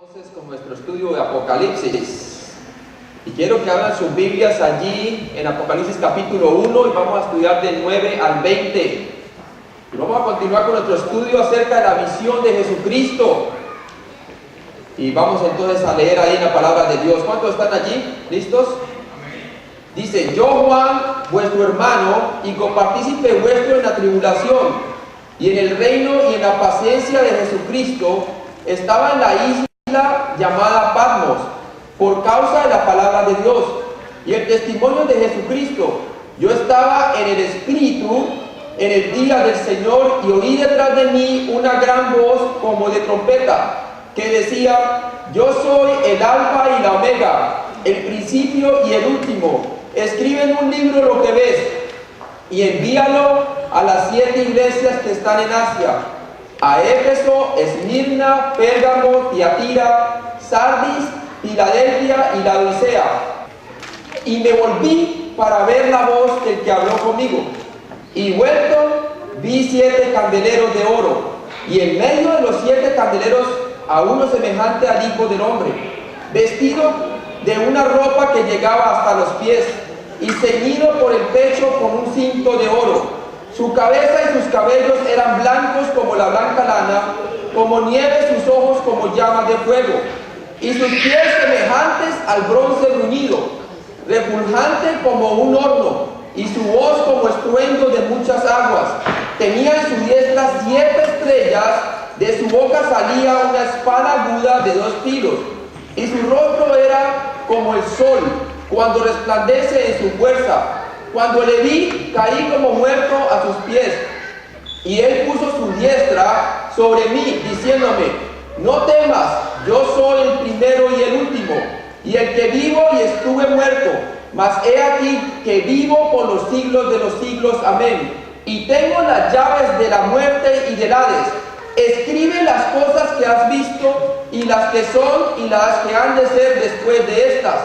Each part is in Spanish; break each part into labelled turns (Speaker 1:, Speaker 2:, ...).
Speaker 1: Entonces, con nuestro estudio de Apocalipsis, y quiero que abran sus Biblias allí en Apocalipsis capítulo 1 y vamos a estudiar del 9 al 20. Y vamos a continuar con nuestro estudio acerca de la visión de Jesucristo. Y vamos entonces a leer ahí la palabra de Dios. ¿Cuántos están allí? ¿Listos? Dice: yo, Juan, vuestro hermano y copartícipe vuestro en la tribulación y en el reino y en la paciencia de Jesucristo, estaba en la isla llamada Patmos, por causa de la palabra de Dios y el testimonio de Jesucristo. Yo estaba en el Espíritu en el día del Señor y oí detrás de mí una gran voz como de trompeta, que decía: yo soy el Alfa y la Omega, el principio y el último. Escribe en un libro lo que ves y envíalo a las 7 iglesias que están en Asia: a Éfeso, Esmirna, Pérgamo, Tiatira, Sardis, Filadelfia y Laodicea. Y me volví para ver la voz del que habló conmigo, y vuelto vi 7 candeleros de oro, y en medio de los 7 candeleros a uno semejante al Hijo del Hombre, vestido de una ropa que llegaba hasta los pies, y ceñido por el pecho con un cinto de oro. Su cabeza y sus cabellos eran blancos como la blanca lana, como nieve sus ojos como llamas de fuego, y sus pies semejantes al bronce bruñido, refulgante como un horno, y su voz como estruendo de muchas aguas. Tenía en su diestra 7 estrellas, de su boca salía una espada aguda de 2 filos, y su rostro era como el sol cuando resplandece en su fuerza. Cuando le vi, caí como muerto a sus pies, y él puso su diestra sobre mí, diciéndome: no temas, yo soy el primero y el último, y el que vivo y estuve muerto, mas he aquí que vivo por los siglos de los siglos. Amén. Y tengo las llaves de la muerte y del Hades. Escribe las cosas que has visto, y las que son y las que han de ser después de estas.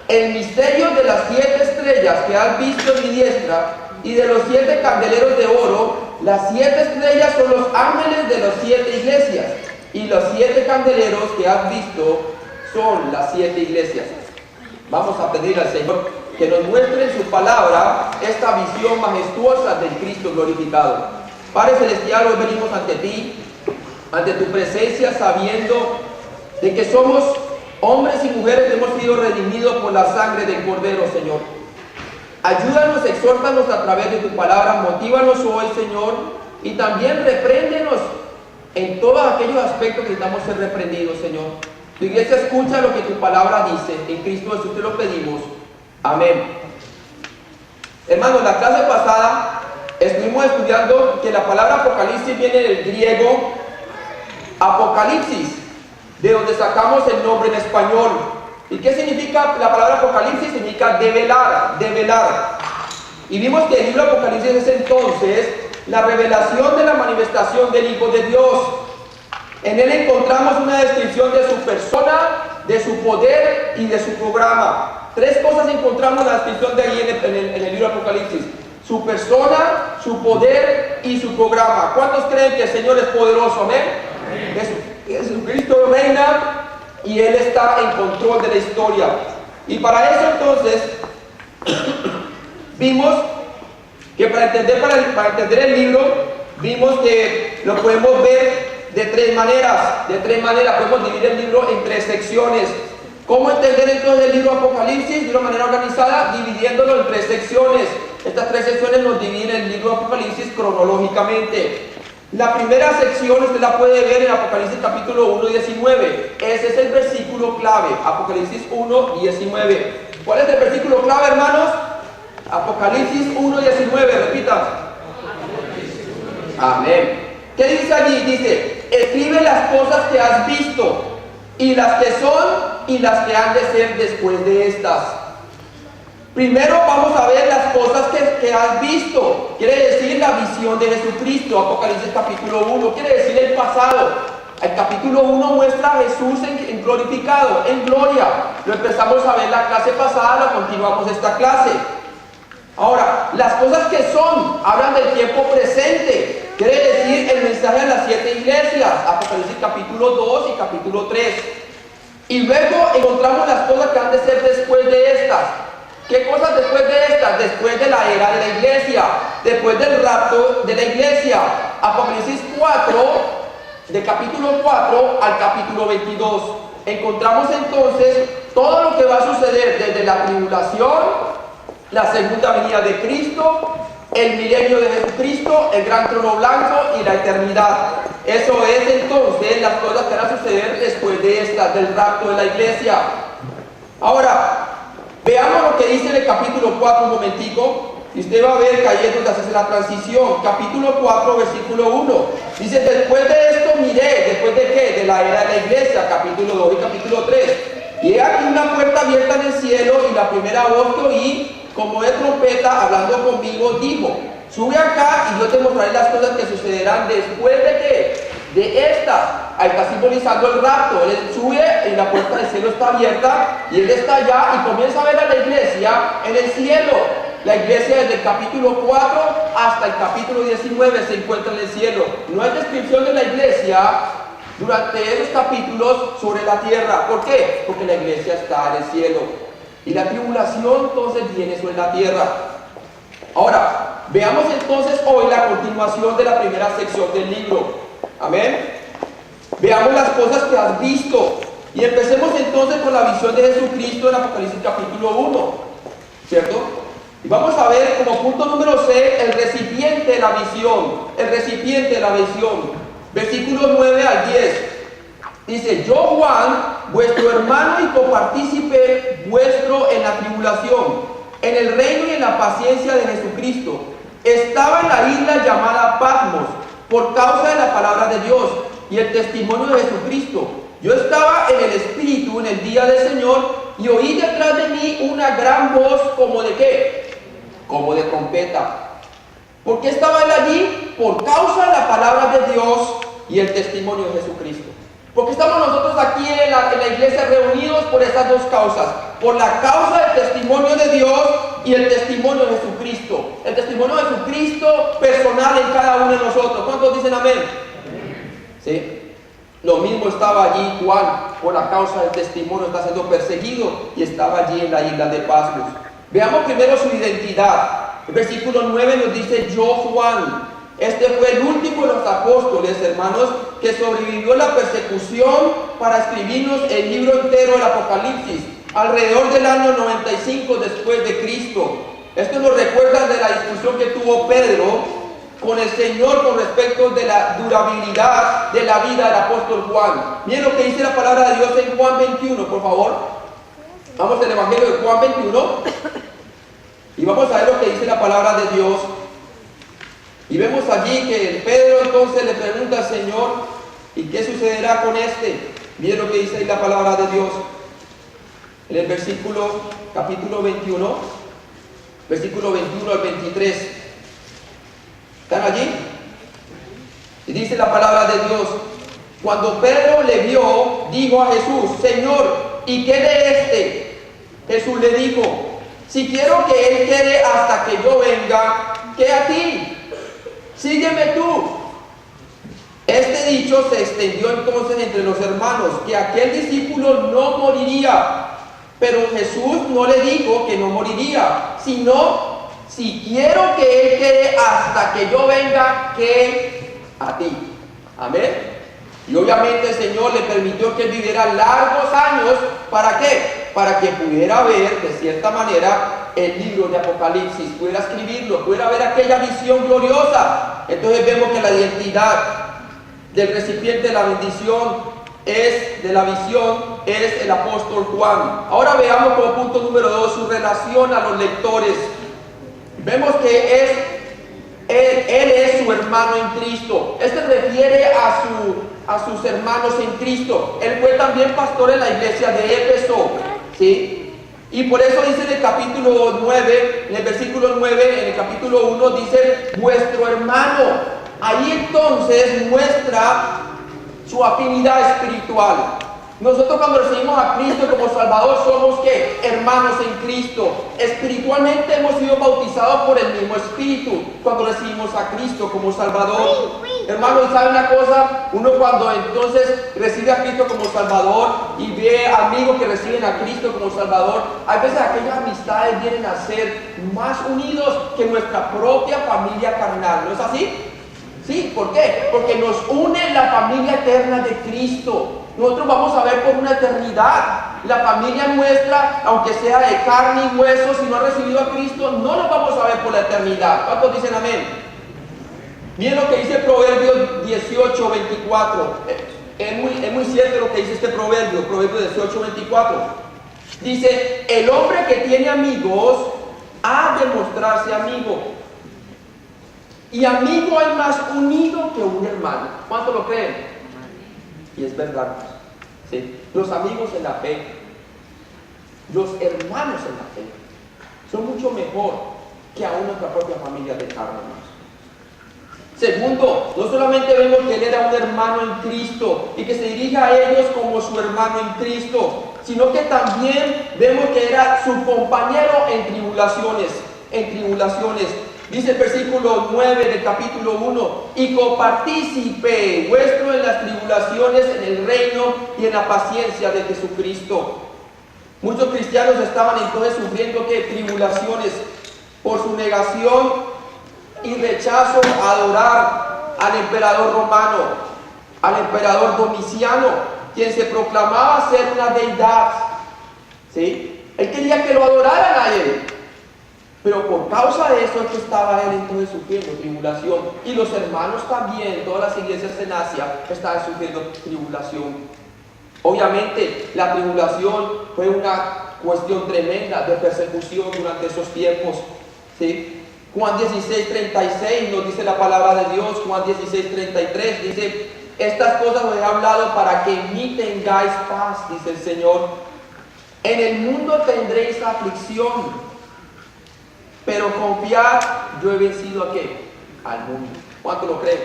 Speaker 1: El misterio de las 7 estrellas que has visto en mi diestra, y de los 7 candeleros de oro. Las 7 estrellas son los ángeles de las 7 iglesias, y los 7 candeleros que has visto son las 7 iglesias. Vamos a pedir al Señor que nos muestre en su palabra esta visión majestuosa del Cristo glorificado. Padre celestial, hoy venimos ante ti, ante tu presencia, sabiendo de que somos hombres y mujeres que hemos sido redimidos por la sangre del Cordero, Señor. Ayúdanos, exhórtanos a través de tu palabra, motívanos hoy, Señor, y también repréndenos en todos aquellos aspectos que necesitamos ser reprendidos, Señor. Tu iglesia escucha lo que tu palabra dice. En Cristo Jesús te lo pedimos. Amén. Hermanos, en la clase pasada estuvimos estudiando que la palabra Apocalipsis viene del griego Apocalipsis, de donde sacamos el nombre en español. ¿Y qué significa la palabra Apocalipsis? Significa develar, develar. Y vimos que el libro de Apocalipsis es entonces la revelación de la manifestación del Hijo de Dios. En él encontramos una descripción de su persona, de su poder y de su programa. 3 cosas encontramos en la descripción de ahí en el libro de Apocalipsis: su persona, su poder y su programa. ¿Cuántos creen que el Señor es poderoso? Amén. Jesucristo reina y Él está en control de la historia. Y para eso entonces vimos que para entender el libro, vimos que lo podemos ver de 3 maneras. Podemos dividir el libro en 3 secciones. ¿Cómo entender entonces el libro Apocalipsis de una manera organizada? Dividiéndolo en 3 secciones. Estas 3 secciones nos dividen el libro Apocalipsis cronológicamente. La primera sección usted la puede ver en Apocalipsis capítulo 1, 19. Ese es el versículo clave, Apocalipsis 1, 19. ¿Cuál es el versículo clave, hermanos? Apocalipsis 1, 19, repitan. Amén. ¿Qué dice allí? Dice: escribe las cosas que has visto, y las que son y las que han de ser después de estas. Primero vamos a ver las cosas que has visto. Quiere decir la visión de Jesucristo. Apocalipsis capítulo 1 quiere decir el pasado. El capítulo 1 muestra a Jesús en glorificado, en gloria. Lo empezamos a ver la clase pasada, lo continuamos esta clase. Ahora, las cosas que son hablan del tiempo presente. Quiere decir el mensaje a las 7 iglesias. Apocalipsis capítulo 2 y capítulo 3. Y luego encontramos las cosas que han de ser después de estas. ¿Qué cosas después de estas? Después de la era de la iglesia, después del rapto de la iglesia. Apocalipsis 4, de capítulo 4 al capítulo 22. Encontramos entonces todo lo que va a suceder desde la tribulación, la segunda venida de Cristo, el milenio de Jesucristo, el gran trono blanco y la eternidad. Eso es entonces las cosas que van a suceder después de esta, del rapto de la iglesia. Ahora, veamos lo que dice en el capítulo 4 un momentico. Y usted va a ver que ahí es donde hace la transición. Capítulo 4, versículo 1. Dice, después de esto miré, ¿después de qué? De la era de la iglesia, capítulo 2 y capítulo 3. Y he aquí una puerta abierta en el cielo, y la primera voz que oí, como de trompeta, hablando conmigo, dijo, sube acá y yo te mostraré las cosas que sucederán después de qué. De esta. Ahí está simbolizando el rapto. Él sube y la puerta del cielo está abierta y él está allá y comienza a ver a la iglesia en el cielo. La iglesia desde el capítulo 4 hasta el capítulo 19 se encuentra en el cielo. No hay descripción de la iglesia durante esos capítulos sobre la tierra. ¿Por qué? Porque la iglesia está en el cielo. Y la tribulación entonces viene sobre la tierra. Ahora, veamos entonces hoy la continuación de la primera sección del libro. Amén. Veamos las cosas que has visto. Y empecemos entonces con la visión de Jesucristo en Apocalipsis capítulo 1. ¿Cierto? Y vamos a ver como punto número 6 el recipiente de la visión. El recipiente de la visión. Versículos 9 al 10. Dice, yo Juan, vuestro hermano y copartícipe vuestro en la tribulación, en el reino y en la paciencia de Jesucristo, estaba en la isla llamada Patmos, por causa de la palabra de Dios y el testimonio de Jesucristo. Yo estaba en el Espíritu en el día del Señor y oí detrás de mí una gran voz como de ¿qué? Como de trompeta. ¿Por qué estaba él allí? Por causa de la palabra de Dios y el testimonio de Jesucristo. Porque estamos nosotros aquí en la iglesia reunidos por estas dos causas. Por la causa del testimonio de Dios y el testimonio de Jesucristo. El testimonio de Jesucristo personal en cada uno de nosotros. ¿Cuántos dicen amén? ¿Sí? Lo mismo estaba allí Juan, por la causa del testimonio, está siendo perseguido y estaba allí en la isla de Patmos. Veamos primero su identidad. El versículo 9 nos dice, yo Juan. Este fue el último de los apóstoles, hermanos, que sobrevivió la persecución para escribirnos el libro entero del Apocalipsis, alrededor del año 95 después de Cristo. Esto nos recuerda de la discusión que tuvo Pedro con el Señor con respecto de la durabilidad de la vida del apóstol Juan. Miren lo que dice la palabra de Dios en Juan 21, por favor. Vamos al Evangelio de Juan 21 y vamos a ver lo que dice la palabra de Dios. Y vemos allí que Pedro entonces le pregunta al Señor, ¿y qué sucederá con este? Miren lo que dice ahí la palabra de Dios. En el capítulo 21, versículo 21 al 23. ¿Están allí? Y dice la palabra de Dios, cuando Pedro le vio, dijo a Jesús, Señor, ¿y qué de este? Jesús le dijo, si quiero que él quede hasta que yo venga, ¿qué a ti? Sígueme tú. Este dicho se extendió entonces entre los hermanos, que aquel discípulo no moriría. Pero Jesús no le dijo que no moriría, sino, si quiero que él quede hasta que yo venga, que a ti. Amén. Y obviamente el Señor le permitió que él viviera largos años. ¿Para qué? Para que pudiera ver, de cierta manera, el libro de Apocalipsis, pudiera escribirlo, pudiera ver aquella visión gloriosa. Entonces vemos que la identidad del recipiente de la bendición de la visión es el apóstol Juan. Ahora veamos como punto número 2 su relación a los lectores. Vemos que él es su hermano en Cristo. Este refiere a sus hermanos en Cristo. Él fue también pastor en la iglesia de Éfeso, ¿sí? Y por eso dice en el capítulo 9, en el versículo 9, en el capítulo 1 dice, vuestro hermano. Ahí entonces muestra su afinidad espiritual. Nosotros cuando recibimos a Cristo como Salvador somos ¿qué? Hermanos en Cristo. Espiritualmente hemos sido bautizados por el mismo Espíritu cuando recibimos a Cristo como Salvador. Hermanos, ¿saben una cosa? Uno cuando entonces recibe a Cristo como Salvador y ve amigos que reciben a Cristo como Salvador, a veces aquellas amistades vienen a ser más unidos que nuestra propia familia carnal. ¿No es así? Sí, ¿por qué? Porque nos une la familia eterna de Cristo. Nosotros vamos a ver por una eternidad. La familia nuestra, aunque sea de carne y hueso, si no ha recibido a Cristo, no lo vamos a ver por la eternidad. ¿Cuántos dicen amén? Miren lo que dice Proverbios 18, 24. Es muy cierto lo que dice este proverbio, Proverbios 18, 24. Dice, el hombre que tiene amigos ha de mostrarse amigo. Y amigo hay más unido que un hermano. ¿Cuánto lo creen? Y es verdad. ¿Sí? Los amigos en la fe, los hermanos en la fe, son mucho mejor que aún nuestra propia familia de carne. Segundo, no solamente vemos que él era un hermano en Cristo y que se dirige a ellos como su hermano en Cristo, sino que también vemos que era su compañero en tribulaciones. Dice el versículo 9 del capítulo 1, y copartícipe vuestro en las tribulaciones, en el reino y en la paciencia de Jesucristo. Muchos cristianos estaban entonces sufriendo ¿qué? Tribulaciones por su negación y rechazo a adorar al emperador romano, al emperador Domiciano, quien se proclamaba ser una deidad. ¿Sí? Él quería que lo adoraran a él. Pero por causa de eso es que estaba él entonces sufriendo tribulación. Y los hermanos también, todas las iglesias en Asia estaban sufriendo tribulación. Obviamente la tribulación fue una cuestión tremenda de persecución durante esos tiempos. ¿Sí? Juan 16:36 nos dice la palabra de Dios. Juan 16:33 dice, estas cosas os he hablado para que en mí tengáis paz, dice el Señor. En el mundo tendréis aflicción, pero confiad, yo he vencido ¿a qué? Al mundo. ¿Cuánto lo creen?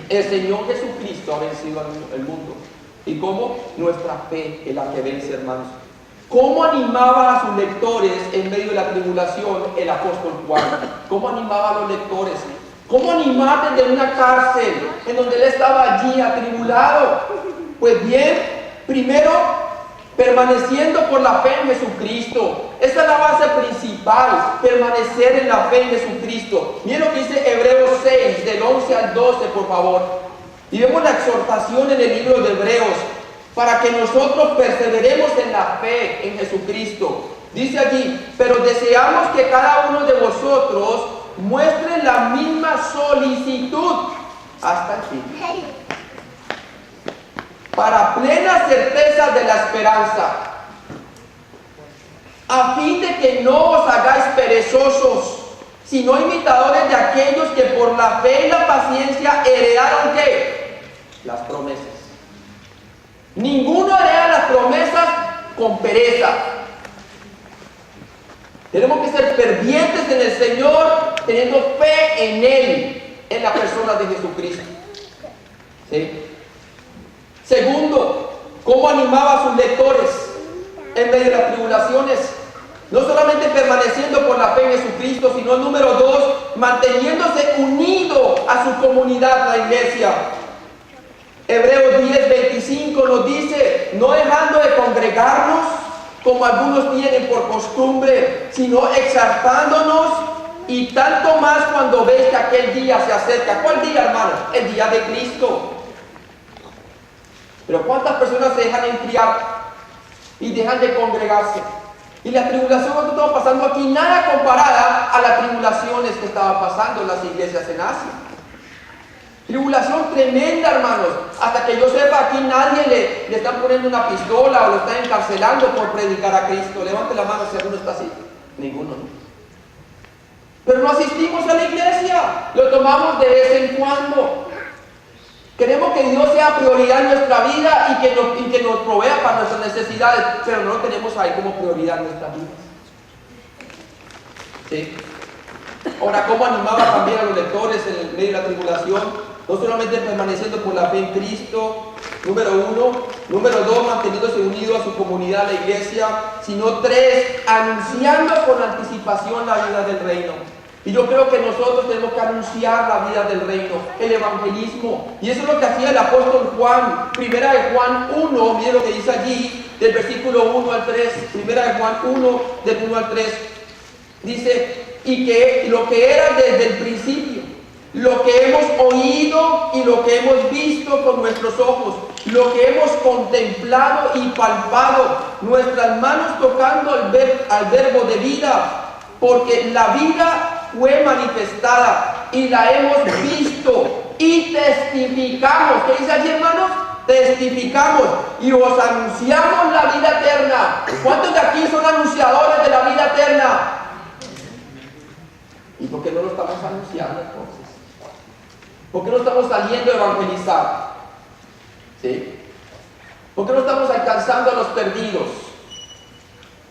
Speaker 1: El Señor Jesucristo ha vencido al mundo. ¿Y cómo? Nuestra fe es la que vence, hermanos. ¿Cómo animaba a sus lectores en medio de la tribulación el apóstol Juan? ¿Cómo animaba a los lectores? ¿Cómo animar desde una cárcel en donde él estaba allí atribulado? Pues bien, primero permaneciendo por la fe en Jesucristo. Esa es la base principal, permanecer en la fe en Jesucristo. Miren lo que dice Hebreos 6, del 11 al 12, por favor. Y vemos la exhortación en el libro de Hebreos, para que nosotros perseveremos en la fe en Jesucristo. Dice allí, pero deseamos que cada uno de vosotros muestre la misma solicitud hasta el fin, para plena certeza de la esperanza, a fin de que no os hagáis perezosos, sino imitadores de aquellos que por la fe y la paciencia heredaron ¿qué? Las promesas. Ninguno hereda las promesas con pereza. Tenemos que ser fervientes en el Señor, teniendo fe en Él, en la persona de Jesucristo. ¿Sí? Segundo, cómo animaba a sus lectores en medio de las tribulaciones, no solamente permaneciendo por la fe en Jesucristo, sino número 2, manteniéndose unido a su comunidad, la iglesia. Hebreos 10:25 nos dice, no dejando de congregarnos como algunos tienen por costumbre, sino exaltándonos, y tanto más cuando veis que aquel día se acerca. ¿Cuál día, hermano? El día de Cristo. Pero ¿cuántas personas se dejan enfriar y dejan de congregarse? Y la tribulación que estamos pasando aquí, nada comparada a las tribulaciones que estaban pasando en las iglesias en Asia. Tribulación tremenda, hermanos. Hasta que yo sepa, aquí nadie le están poniendo una pistola o lo están encarcelando por predicar a Cristo. Levante la mano si alguno está así. Ninguno, ¿no? Pero no asistimos a la iglesia. Lo tomamos de vez en cuando. Queremos que Dios sea prioridad en nuestra vida y que nos provea para nuestras necesidades, pero no lo tenemos ahí como prioridad en nuestras vidas. ¿Sí? Ahora, ¿cómo animaba también a los lectores en medio de la tribulación? No solamente permaneciendo por la fe en Cristo, número 1, Número 2, manteniéndose unido a su comunidad, la iglesia. Sino 3, anunciando con anticipación la vida del reino. Y yo creo que nosotros tenemos que anunciar la vida del reino, el evangelismo. Y eso es lo que hacía el apóstol Juan. Primera de Juan 1, miren lo que dice allí, del versículo 1 al 3. Primera de Juan 1, del 1 al 3. Dice, y que lo que era desde el principio, lo que hemos oído y lo que hemos visto con nuestros ojos, lo que hemos contemplado y palpado, nuestras manos tocando al verbo de vida, porque la vida fue manifestada y la hemos visto y testificamos. ¿Qué dice allí, hermanos? Testificamos y os anunciamos la vida eterna. ¿Cuántos de aquí son anunciadores de la vida eterna? ¿Y por qué no lo estamos anunciando entonces? ¿Por qué no estamos saliendo a evangelizar? ¿Sí? ¿Por qué no estamos alcanzando a los perdidos?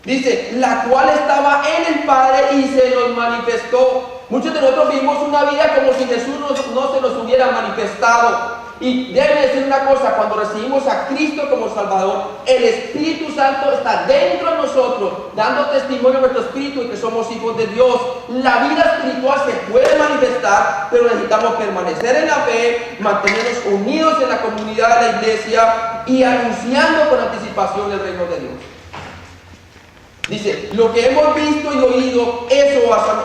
Speaker 1: Dice, la cual estaba en el Padre y se nos manifestó. Muchos de nosotros vivimos una vida como si Jesús no se nos hubiera manifestado. Y debe decir una cosa, cuando recibimos a Cristo como Salvador, el Espíritu Santo está dentro de nosotros, dando testimonio a nuestro espíritu de que somos hijos de Dios. La vida espiritual se puede manifestar, pero necesitamos permanecer en la fe, mantenernos unidos en la comunidad de la iglesia y anunciando con anticipación el reino de Dios. Dice, lo que hemos visto y oído, eso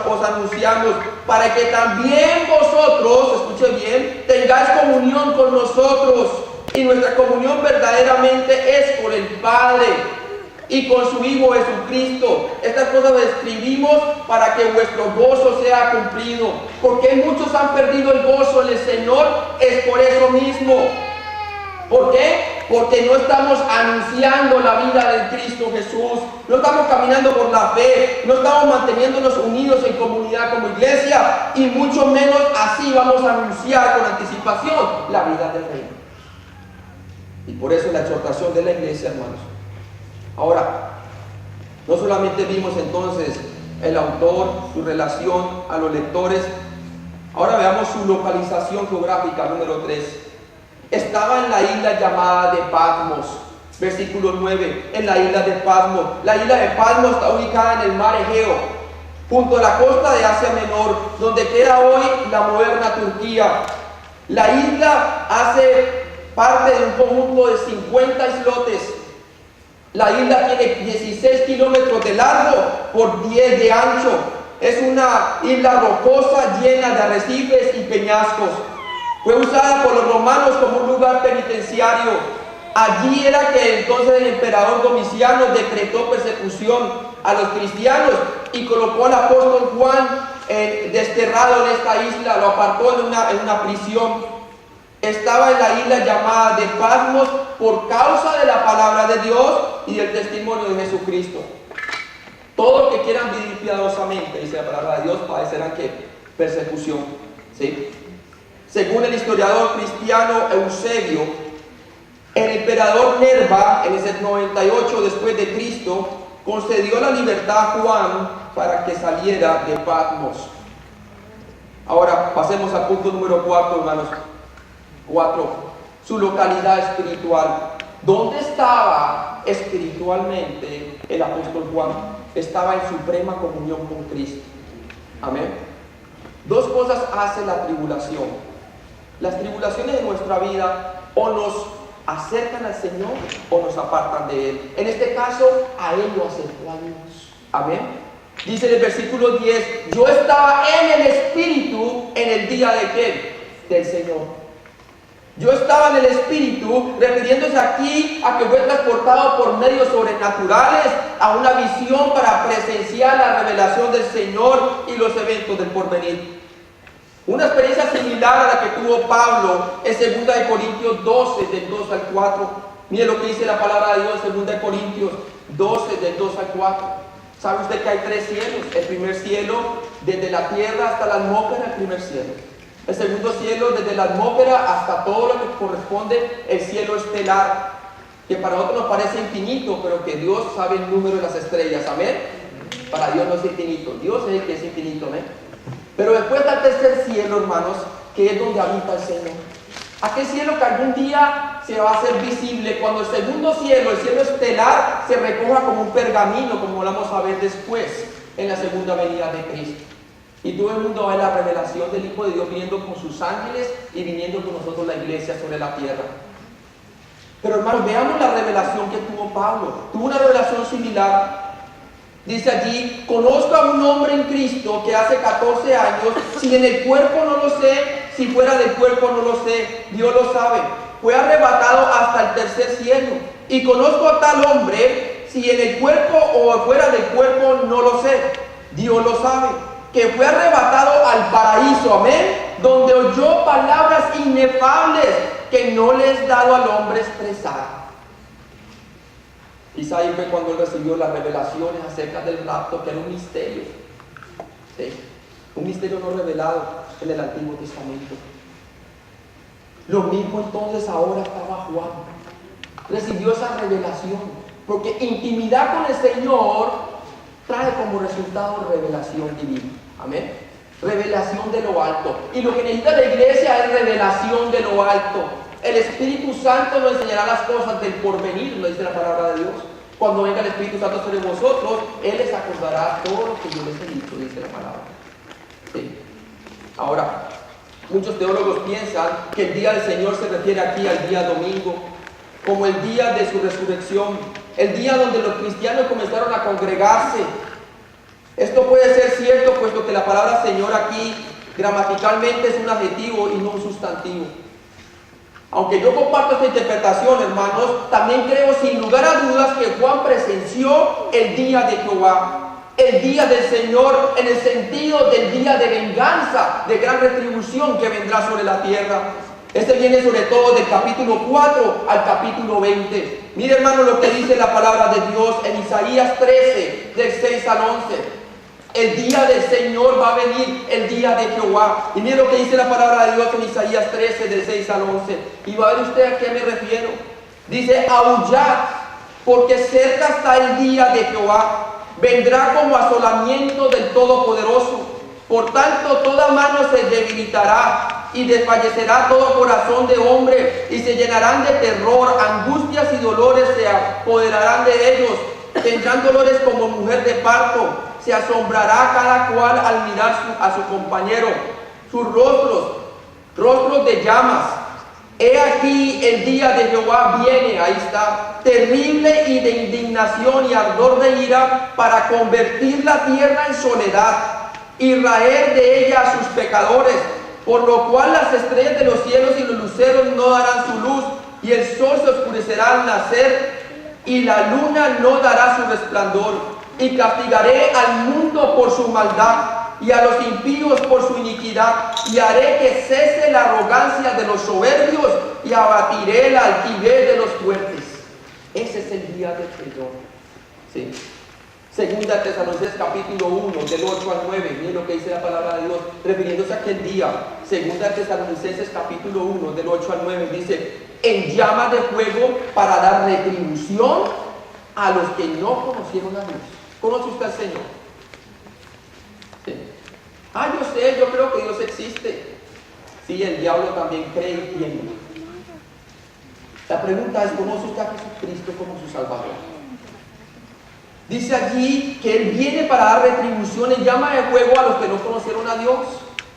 Speaker 1: os anunciamos, para que también vosotros, escuchen bien, tengáis comunión con nosotros. Y nuestra comunión verdaderamente es con el Padre y con su Hijo Jesucristo. Estas cosas las escribimos para que vuestro gozo sea cumplido. Porque muchos han perdido el gozo en el Señor, es por eso mismo. ¿Por qué? Porque no estamos anunciando la vida de Cristo Jesús, no estamos caminando por la fe, no estamos manteniéndonos unidos en comunidad como iglesia, y mucho menos así vamos a anunciar con anticipación la vida del reino. Y por eso la exhortación de la iglesia, hermanos. Ahora, no solamente vimos entonces el autor, su relación a los lectores, ahora veamos su localización geográfica, número 3. Estaba en la isla llamada de Patmos, versículo 9, en la isla de Patmos. La isla de Patmos está ubicada en el mar Egeo, junto a la costa de Asia Menor, donde queda hoy la moderna Turquía. La isla hace parte de un conjunto de 50 islotes. La isla tiene 16 kilómetros de largo por 10 de ancho. Es una isla rocosa llena de arrecifes y peñascos. Fue usada por los romanos como un lugar penitenciario. Allí era que entonces el emperador Domiciano decretó persecución a los cristianos y colocó al apóstol Juan desterrado en esta isla, lo apartó en una prisión. Estaba en la isla llamada de Patmos por causa de la palabra de Dios y del testimonio de Jesucristo. Todos los que quieran vivir piadosamente, dice la palabra de Dios, padecerán ¿qué? Persecución. ¿Sí? Según el historiador cristiano Eusebio, el emperador Nerva, en ese 98 después de Cristo, concedió la libertad a Juan para que saliera de Patmos. Ahora pasemos al punto número 4, hermanos. 4. Su localidad espiritual. ¿Dónde estaba espiritualmente el apóstol Juan? Estaba en suprema comunión con Cristo. Amén. Dos cosas hace la tribulación. Las tribulaciones de nuestra vida o nos acercan al Señor o nos apartan de Él. En este caso, a Él lo acercó a Dios. Amén. Dice en el versículo 10, yo estaba en el Espíritu en el día de ¿qué? Del Señor. Yo estaba en el Espíritu, refiriéndose aquí a que fue transportado por medios sobrenaturales a una visión para presenciar la revelación del Señor y los eventos del porvenir. Una experiencia similar a la que tuvo Pablo en 2 Corintios 12, del 2 al 4. Mire lo que dice la palabra de Dios en 2 Corintios 12, del 2 al 4. ¿Sabe usted que hay 3 cielos? El primer cielo, desde la tierra hasta la atmósfera, el primer cielo. El segundo cielo, desde la atmósfera hasta todo lo que corresponde el cielo estelar, que para nosotros nos parece infinito, pero que Dios sabe el número de las estrellas. Amén. Para Dios no es infinito, Dios es el que es infinito. Amén. Pero después está el tercer cielo, hermanos, que es donde habita el Señor. Aquel cielo que algún día se va a hacer visible cuando el segundo cielo, el cielo estelar, se recoja como un pergamino, como vamos a ver después en la segunda venida de Cristo. Y todo el mundo va a ver la revelación del Hijo de Dios viniendo con sus ángeles y viniendo con nosotros la iglesia sobre la tierra. Pero hermanos, veamos la revelación que tuvo Pablo. Tuvo una revelación similar. Dice allí: conozco a un hombre en Cristo que hace 14 años, si en el cuerpo no lo sé, si fuera del cuerpo no lo sé, Dios lo sabe. Fue arrebatado hasta el tercer cielo. Y conozco a tal hombre, si en el cuerpo o fuera del cuerpo no lo sé, Dios lo sabe, que fue arrebatado al paraíso, amén, donde oyó palabras inefables que no le es dado al hombre expresar. Quizá ahí fue cuando él recibió las revelaciones acerca del rapto, que era un misterio. Sí, un misterio no revelado en el Antiguo Testamento. Lo mismo entonces ahora estaba Juan. Recibió esa revelación, porque intimidad con el Señor trae como resultado revelación divina. Amén. Revelación de lo alto. Y lo que necesita la iglesia es revelación de lo alto. El Espíritu Santo nos enseñará las cosas del porvenir, nos dice la palabra de Dios. Cuando venga el Espíritu Santo sobre vosotros, Él les acordará todo lo que yo les he dicho, dice la palabra. Sí. Ahora, muchos teólogos piensan que el día del Señor se refiere aquí al día domingo, como el día de su resurrección, el día donde los cristianos comenzaron a congregarse. Esto puede ser cierto, puesto que la palabra Señor aquí gramaticalmente es un adjetivo y no un sustantivo. Aunque yo comparto esta interpretación, hermanos, también creo sin lugar a dudas que Juan presenció el día de Jehová, el día del Señor, en el sentido del día de venganza, de gran retribución que vendrá sobre la tierra. Este viene sobre todo del capítulo 4 al capítulo 20. Mire, hermano, lo que dice la palabra de Dios en Isaías 13, del 6 al 11. El día del Señor va a venir, el día de Jehová. Y mire lo que dice la palabra de Dios en Isaías 13, del 6 al 11. Y va a ver usted a qué me refiero. Dice: aullad, porque cerca está el día de Jehová. Vendrá como asolamiento del Todopoderoso. Por tanto, toda mano se debilitará y desfallecerá todo corazón de hombre, y se llenarán de terror, angustias y dolores se apoderarán de ellos. Tendrán dolores como mujer de parto. Se asombrará cada cual al mirar a su compañero. Sus rostros de llamas. He aquí el día de Jehová viene, ahí está, terrible y de indignación y ardor de ira, para convertir la tierra en soledad y raer de ella a sus pecadores, por lo cual las estrellas de los cielos y los luceros no darán su luz, y el sol se oscurecerá al nacer, y la luna no dará su resplandor. Y castigaré al mundo por su maldad, y a los impíos por su iniquidad, y haré que cese la arrogancia de los soberbios, y abatiré la altivez de los fuertes. Ese es el día del Señor. Sí. Segunda Tesalonicenses capítulo 1, del 8 al 9, miren lo que dice la palabra de Dios, refiriéndose a aquel día. Segunda Tesalonicenses capítulo 1, del 8 al 9, dice: en llama de fuego para dar retribución a los que no conocieron a Dios. ¿Conoce usted al Señor? Sí. Yo sé, yo creo que Dios existe. Sí, el diablo también cree y tiene. La pregunta es: ¿conoce usted a Jesucristo como su Salvador? Dice allí que Él viene para dar retribución en llama de fuego a los que no conocieron a Dios,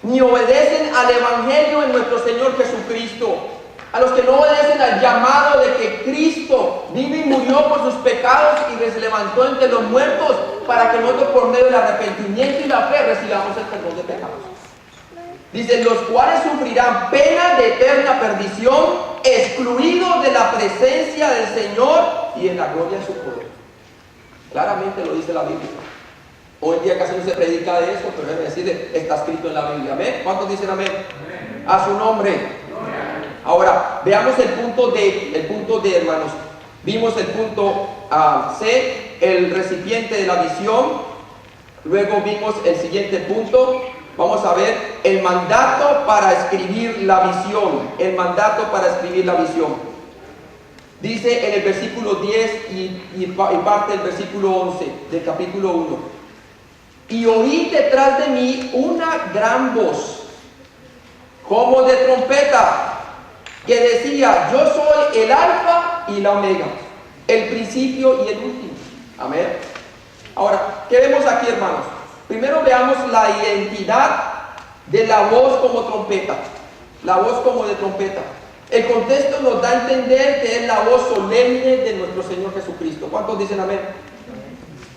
Speaker 1: ni obedecen al Evangelio en nuestro Señor Jesucristo. A los que no obedecen al llamado de que Cristo vino y murió por sus pecados y se levantó entre los muertos, para que nosotros por medio del arrepentimiento y la fe recibamos el perdón de pecados. Dice: los cuales sufrirán pena de eterna perdición, excluidos de la presencia del Señor y en la gloria de su poder. Claramente lo dice la Biblia. Hoy día casi no se predica de eso, pero es decir, está escrito en la Biblia. ¿Amén? ¿Cuántos dicen amén? Amén. A su nombre. Ahora, veamos el punto D, hermanos. Vimos el punto C, el recipiente de la visión. Luego vimos el siguiente punto. Vamos a ver el mandato para escribir la visión. El mandato para escribir la visión. Dice en el versículo 10 y parte del versículo 11 del capítulo 1. Y oí detrás de mí una gran voz, como de trompeta, que decía: yo soy el alfa y la omega, el principio y el último. Amén. Ahora, ¿qué vemos aquí, hermanos? Primero veamos la identidad de la voz como trompeta. La voz como de trompeta. El contexto nos da a entender que es la voz solemne de nuestro Señor Jesucristo. ¿Cuántos dicen amén?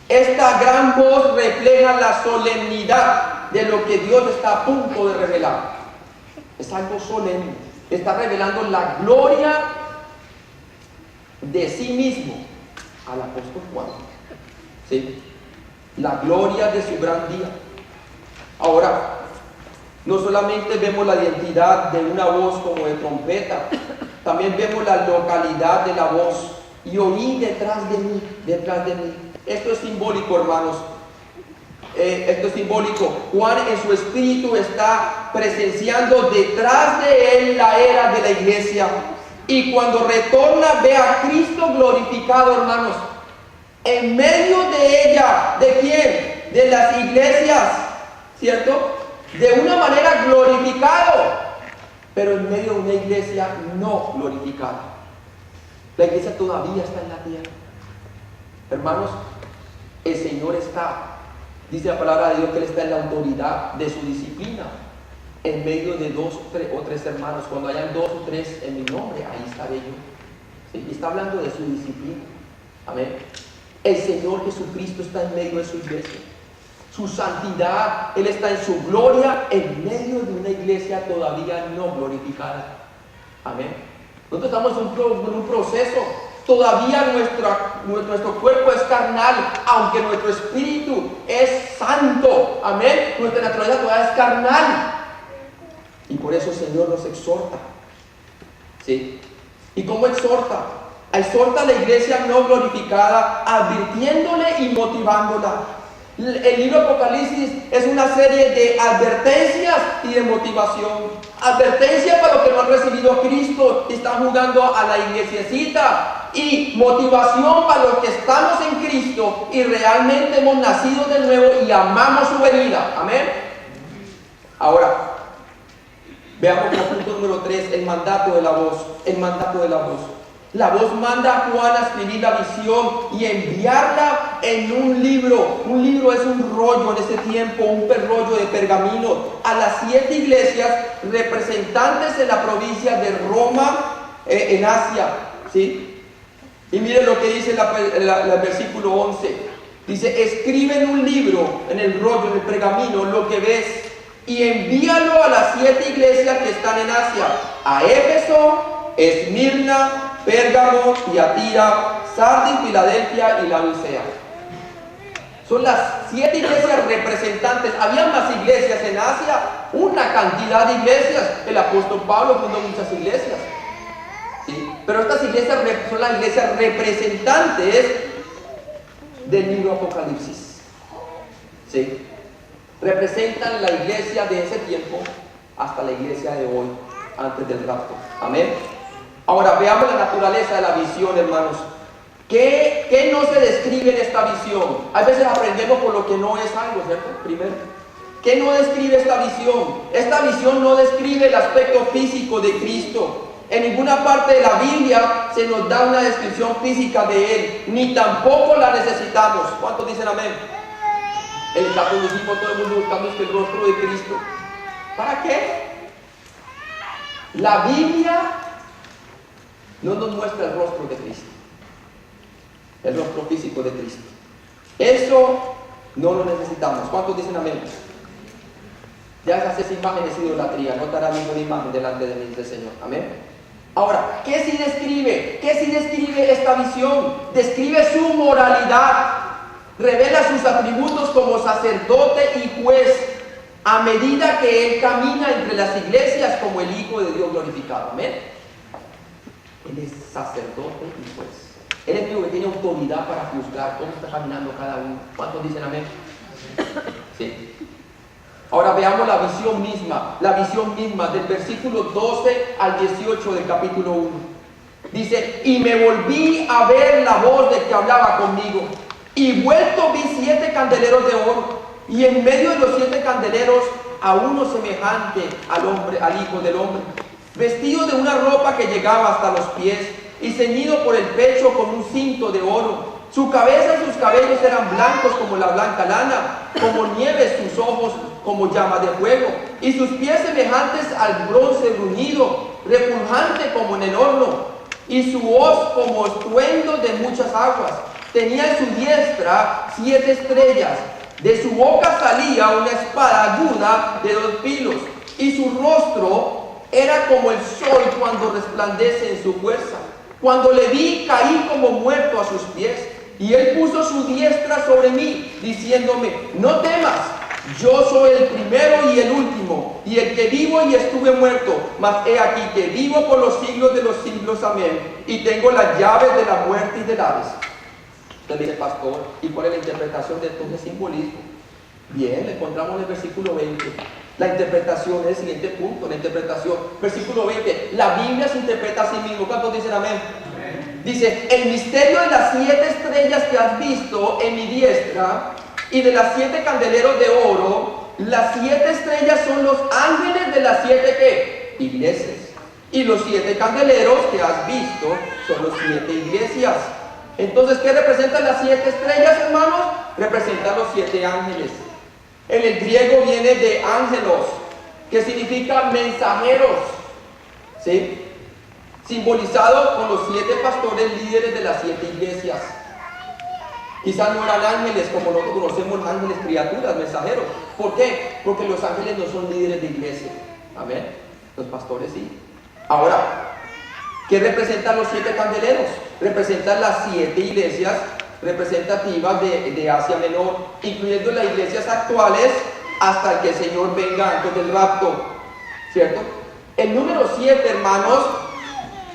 Speaker 1: Esta gran voz refleja la solemnidad de lo que Dios está a punto de revelar. Es algo solemne. Está revelando la gloria de sí mismo al apóstol Juan. ¿Sí? La gloria de su gran día. Ahora, no solamente vemos la identidad de una voz como de trompeta, también vemos la localidad de la voz. Y oí detrás de mí, detrás de mí. Esto es simbólico, hermanos. Esto es simbólico. Juan en su espíritu está presenciando detrás de él la era de la iglesia. Y cuando retorna ve a Cristo glorificado, hermanos. En medio de ella, ¿de quién? De las iglesias, ¿cierto? De una manera glorificado, pero en medio de una iglesia no glorificada. La iglesia todavía está en la tierra. Hermanos, el Señor está, dice la palabra de Dios, que Él está en la autoridad de su disciplina, en medio de dos o tres hermanos. Cuando hayan dos o tres en mi nombre, ahí estaré yo. ¿Sí? Y está hablando de su disciplina. Amén. El Señor Jesucristo está en medio de su iglesia. Su santidad, Él está en su gloria en medio de una iglesia todavía no glorificada. Amén. Nosotros estamos en un proceso. Todavía nuestro cuerpo es carnal, aunque nuestro espíritu es santo. Amén. Nuestra naturaleza todavía es carnal. Y por eso el Señor nos exhorta. ¿Sí? ¿Y cómo exhorta? Exhorta a la iglesia no glorificada, advirtiéndole y motivándola. El libro Apocalipsis es una serie de advertencias y de motivación. Advertencia para los que no han recibido a Cristo y están jugando a la iglesiecita. Y motivación para los que estamos en Cristo y realmente hemos nacido de nuevo y amamos su venida. Amén. Ahora, veamos el punto número 3, el mandato de la voz. El mandato de la voz. La voz manda a Juan a escribir la visión y enviarla en un libro. Un libro es un rollo en ese tiempo, un rollo de pergamino, a las 7 iglesias representantes en la provincia de Roma, en Asia. ¿Sí? Y miren lo que dice el versículo 11. Dice: escribe en un libro, en el rollo, en el pergamino, lo que ves y envíalo a las 7 iglesias que están en Asia: a Éfeso, Esmirna, Pérgamo, Tiatira, Sardis, Filadelfia y Laodicea. Son las 7 iglesias representantes. Había más iglesias en Asia, una cantidad de iglesias. El apóstol Pablo fundó muchas iglesias. ¿Sí? Pero estas iglesias son las iglesias representantes del libro Apocalipsis. ¿Sí? Representan la iglesia de ese tiempo hasta la iglesia de hoy, antes del rapto. Amén. Ahora veamos la naturaleza de la visión, hermanos. ¿Qué no se describe en esta visión? A veces aprendemos por lo que no es algo, ¿cierto? Primero, ¿qué no describe esta visión? Esta visión no describe el aspecto físico de Cristo. En ninguna parte de la Biblia se nos da una descripción física de Él, ni tampoco la necesitamos. ¿Cuántos dicen amén? En el catolicismo todo el mundo buscando el rostro de Cristo. ¿Para qué? La Biblia no nos muestra el rostro de Cristo, el rostro físico de Cristo. Eso no lo necesitamos. ¿Cuántos dicen amén? Ya esas imágenes es idolatría. No te hará ninguna imagen delante de mí, dice el Señor. Amén. Ahora, ¿qué sí describe? ¿Qué sí describe esta visión? Describe su moralidad. Revela sus atributos como sacerdote y juez, a medida que Él camina entre las iglesias como el Hijo de Dios glorificado. Amén. Él es sacerdote y juez. Él es el único que tiene autoridad para juzgar cómo está caminando cada uno. ¿Cuántos dicen amén? Sí. Ahora veamos la visión misma del versículo 12 al 18 del capítulo 1. Dice: y me volví a ver la voz del que hablaba conmigo, y vuelto vi 7 candeleros de oro, y en medio de los 7 candeleros a uno semejante al hombre, al Hijo del Hombre, vestido de una ropa que llegaba hasta los pies y ceñido por el pecho con un cinto de oro. Su cabeza y sus cabellos eran blancos como la blanca lana, como nieve sus ojos como llama de fuego, y sus pies semejantes al bronce bruñido, refulgante como en el horno, y su hoz como estruendo de muchas aguas. Tenía en su diestra 7 estrellas, de su boca salía una espada aguda de 2 filos, y su rostro era como el sol cuando resplandece en su fuerza. Cuando le vi, caí como muerto a sus pies, y él puso su diestra sobre mí, diciéndome: no temas, yo soy el primero y el último, y el que vivo y estuve muerto, mas he aquí que vivo por los siglos de los siglos, amén, y tengo las llaves de la muerte y del Hades. Usted dice: pastor, ¿y cuál es la interpretación de todo ese simbolismo? Bien, le encontramos en el versículo 20. La interpretación es el siguiente punto, la interpretación. Versículo 20, la Biblia se interpreta a sí mismo. ¿Cuántos dicen amén? Amén. Dice: el misterio de las 7 estrellas que has visto en mi diestra y de las 7 candeleros de oro. Las 7 estrellas son los ángeles de las 7 ¿qué? Iglesias. Y los 7 candeleros que has visto son los 7 iglesias. Entonces, ¿qué representan las 7 estrellas, hermanos? Representan los 7 ángeles. En el griego viene de ángelos, que significa mensajeros, ¿sí? Simbolizado con los 7 pastores líderes de las 7 iglesias. Quizás no eran ángeles como nosotros conocemos ángeles, criaturas, mensajeros. ¿Por qué? Porque los ángeles no son líderes de iglesia. Amén. Los pastores sí. Ahora, ¿qué representan los 7 candeleros? Representan las 7 iglesias representativas de Asia Menor, incluyendo las iglesias actuales hasta que el Señor venga antes del rapto, ¿cierto? El número 7, hermanos,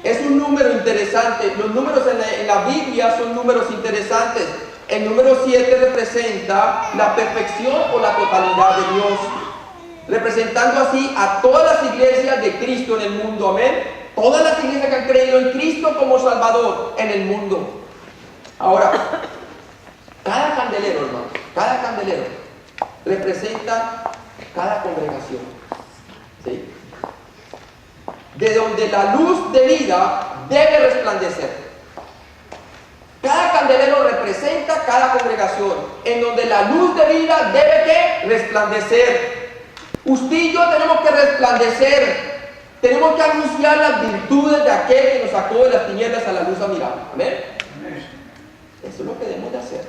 Speaker 1: es un número interesante. Los números en la Biblia son números interesantes. El número 7 representa la perfección o la totalidad de Dios, representando así a todas las iglesias de Cristo en el mundo, amén. Todas las iglesias que han creído en Cristo como Salvador en el mundo. Ahora, cada candelero, hermano, cada candelero representa cada congregación, ¿sí? De donde la luz de vida debe resplandecer. Cada candelero representa cada congregación, en donde la luz de vida debe ¿qué? Resplandecer. Usted y yo tenemos que resplandecer. Tenemos que anunciar las virtudes de aquel que nos sacó de las tinieblas a la luz admirable. Amén. Eso es lo que debemos de hacer.